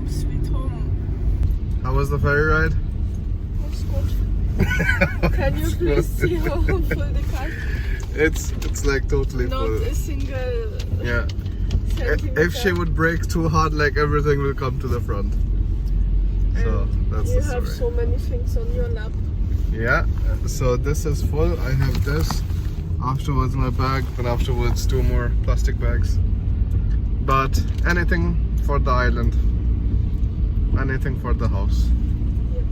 home, sweet home. How was the ferry ride? Looks good. Can you please see how full the car? It's like totally Not full. a single Yeah. centimeter. If she would brake too hard, like everything will come to the front. So And that's you the have story. so many things on your lap. Yeah. So this is full. I have this. Afterwards my bag. Then afterwards 2 more plastic bags. But anything for the island. Anything for the house. Yes.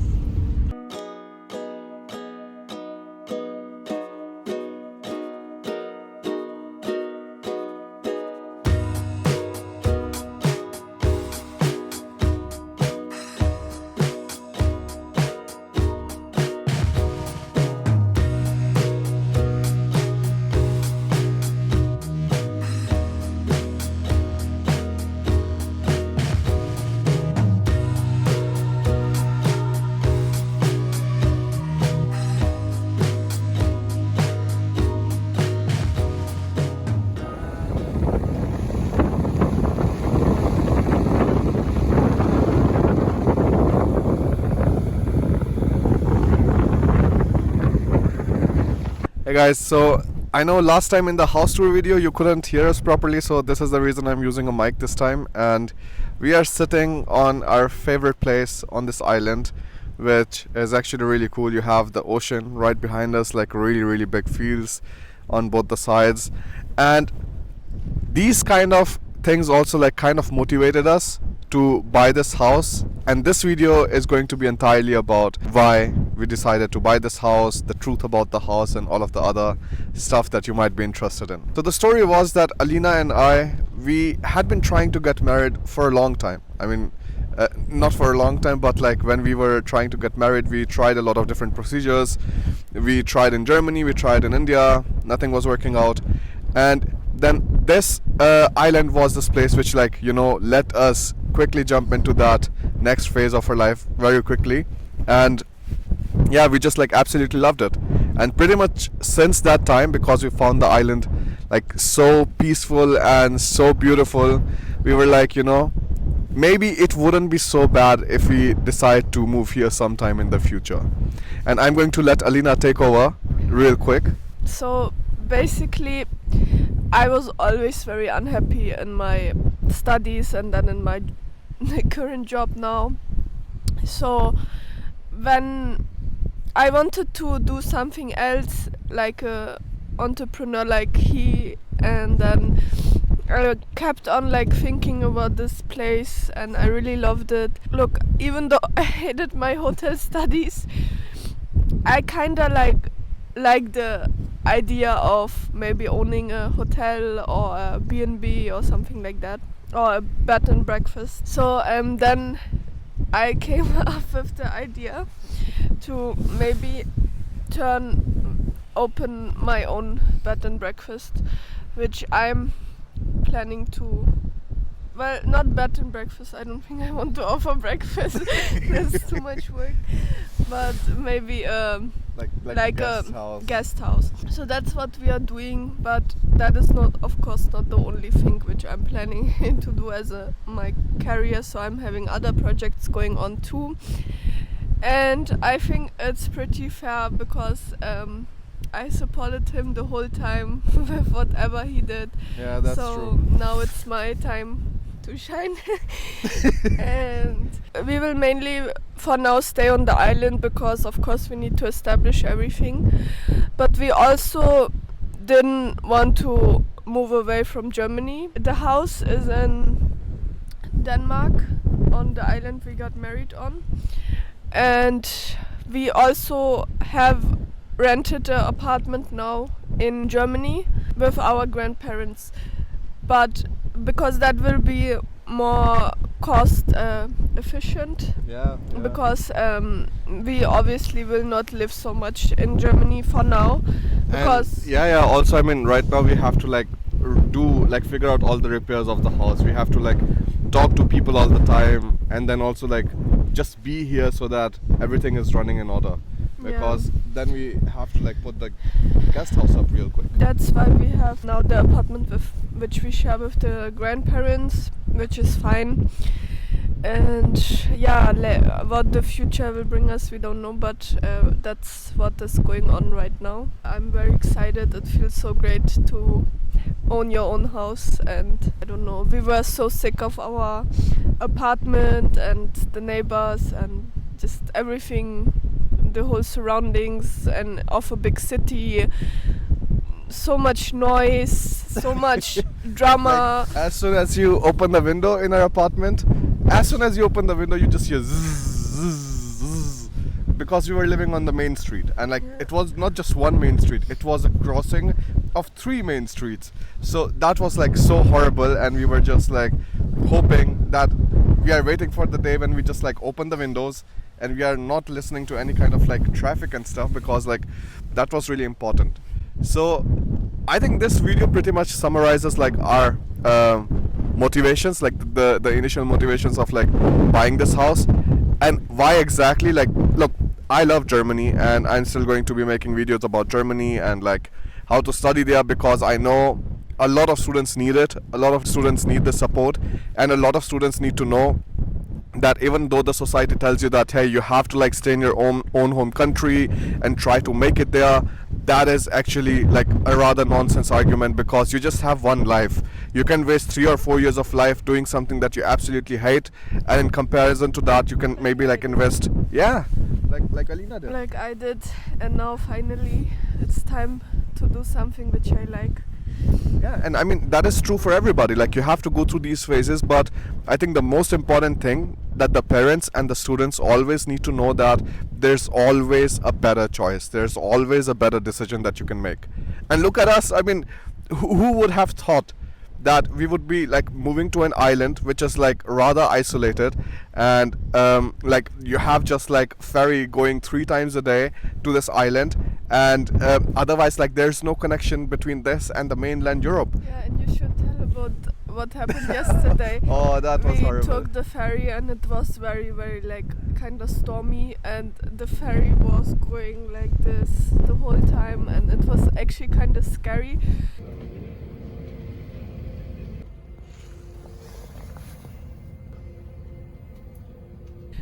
Hey guys, so I know last time in the house tour video you couldn't hear us properly, so this is the reason I'm using a mic this time. And we are sitting on our favorite place on this island, which is actually really cool. You have the ocean right behind us, like really big fields on both the sides, and these kind of things also like kind of motivated us to buy this house. And this video is going to be entirely about why we decided to buy this house, the truth about the house, and all of the other stuff that you might be interested in. So the story was that Alina and I, we had been trying to get married for a long time. I mean, not for a long time, but like when we were trying to get married, we tried a lot of different procedures. We tried in Germany, we tried in India, nothing was working out. And then this island was this place which, like, you know, let us quickly jump into that next phase of our life very quickly. And yeah, we just like absolutely loved it. And pretty much since that time, because we found the island like so peaceful and so beautiful, we were like, you know, maybe it wouldn't be so bad if we decide to move here sometime in the future. And I'm going to let Alina take over real quick. So basically, I was always very unhappy in my studies and then in my current job now. So when I wanted to do something else, like a entrepreneur like he, and then I kept on like thinking about this place and I really loved it. Look, even though I hated my hotel studies, I kinda like the idea of maybe owning a hotel or a B&B or something like that, or a bed and breakfast. So then I came up with the idea to maybe open my own bed and breakfast, which I'm planning to. Well, not bed and breakfast. I don't think I want to offer breakfast. That's too much work. But maybe like a guest house. So that's what we are doing. But that is not, of course, not the only thing which I'm planning to do as my career. So I'm having other projects going on too. And I think it's pretty fair because I supported him the whole time with whatever he did. Yeah, that's so true. Now it's my time to shine. And we will mainly for now stay on the island because of course we need to establish everything. But we also didn't want to move away from Germany. The house is in Denmark, on the island we got married on. And we also have rented an apartment now in Germany with our grandparents, but because that will be more cost efficient, because we obviously will not live so much in Germany for now, because and also I mean right now we have to like figure out all the repairs of the house. We have to like talk to people all the time, and then also like just be here so that everything is running in order, because then we have to like put the guest house up real quick. That's why we have now the apartment which we share with the grandparents, which is fine. And yeah, what the future will bring us, we don't know, but that's what is going on right now. I'm very excited. It feels so great to own your own house, and I don't know, we were so sick of our apartment and the neighbors and just everything, the whole surroundings, and of a big city. So much noise, so much drama. Like, as soon as you open the window in our apartment, as soon as you open the window, you just hear zzz, zzz, zzz, because we were living on the main street, and like it was not just one main street; it was a crossing of 3 main streets. So that was like so horrible, and we were just like hoping that we are waiting for the day when we just like open the windows and we are not listening to any kind of like traffic and stuff, because like that was really important. So I think this video pretty much summarizes like our motivations, like the initial motivations of like buying this house, and why exactly. Like, look, I love Germany, and I'm still going to be making videos about Germany and like how to study there, because I know a lot of students need it, a lot of students need the support, and a lot of students need to know that even though the society tells you that, hey, you have to like stay in your own home country and try to make it there, that is actually like a rather nonsense argument, because you just have one life. You can waste 3 or 4 years of life doing something that you absolutely hate, and in comparison to that you can maybe like invest, yeah, like Alina did, Like I did, and now finally it's time to do something which I like. yeah. And I mean, that is true for everybody. Like, you have to go through these phases, but I think the most important thing that the parents and the students always need to know, that there's always a better choice, there's always a better decision that you can make. And look at us. I mean, who would have thought that we would be like moving to an island which is like rather isolated, and like you have just like ferry going 3 times a day to this island, and otherwise like there's no connection between this and the mainland Europe. Yeah, and you should tell about what happened yesterday. Oh, that was horrible. We took the ferry, and it was very, very like kind of stormy, and the ferry was going like this the whole time, and it was actually kind of scary.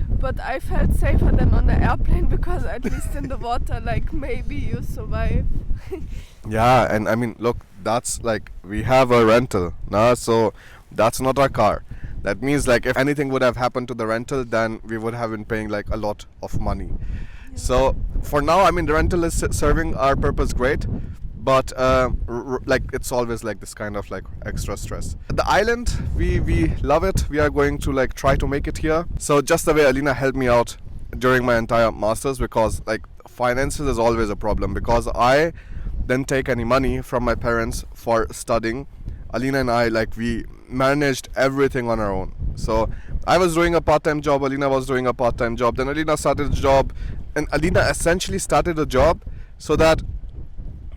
But I felt safer than on the airplane, because at least in the water, like, maybe you survive. Yeah, and I mean, look, that's like, we have a rental, nah, so that's not our car. That means like if anything would have happened to the rental, then we would have been paying like a lot of money. So for now, I mean, the rental is serving our purpose great, but like it's always like this kind of like extra stress. The island, we love it. We are going to like try to make it here. So just the way Alina helped me out during my entire masters, because like finances is always a problem, because I didn't take any money from my parents for studying. Alina and I, like, we managed everything on our own. So I was doing a part-time job, Alina was doing a part-time job, then Alina started a job, and Alina essentially started a job so that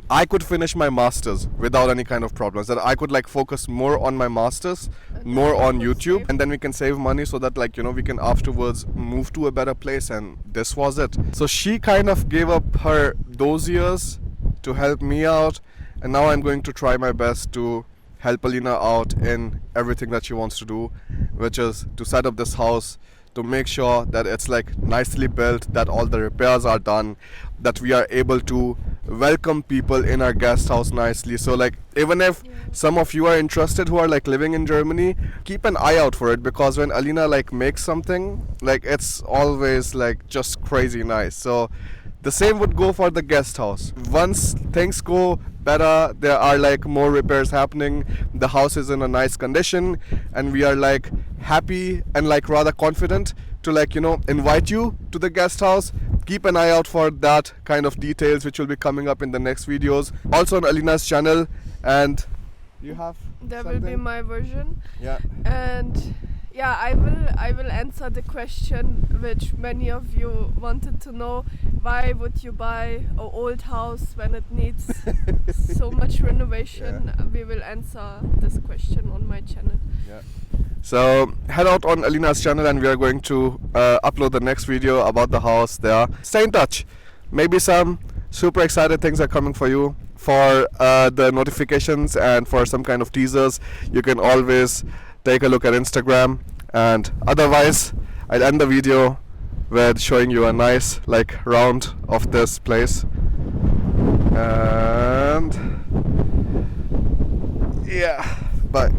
I could finish my masters without any kind of problems, that I could like focus more on my masters, more on YouTube, and then we can save money so that, like, you know, we can afterwards move to a better place. And this was it. So she kind of gave up her those years to help me out, and now I'm going to try my best to help Alina out in everything that she wants to do, which is to set up this house, to make sure that it's like nicely built, that all the repairs are done, that we are able to welcome people in our guest house nicely. So like, even if some of you are interested who are like living in Germany, keep an eye out for it, because when Alina like makes something, like, it's always like just crazy nice. So the same would go for the guest house. Once things go better, there are like more repairs happening, the house is in a nice condition, and we are like happy and like rather confident to, like, you know, invite you to the guest house. Keep an eye out for that kind of details, which will be coming up in the next videos, also on Alina's channel. And you have there something? will be my version. Yeah. And yeah, I will answer the question which many of you wanted to know: why would you buy an old house when it needs so much renovation? Yeah. We will answer this question on my channel. Yeah. So head out on Alina's channel, and we are going to upload the next video about the house there. Stay in touch. Maybe some super excited things are coming for you. For the notifications and for some kind of teasers, you can always take a look at Instagram, And otherwise, I'll end the video with showing you a nice like round of this place. And yeah, bye.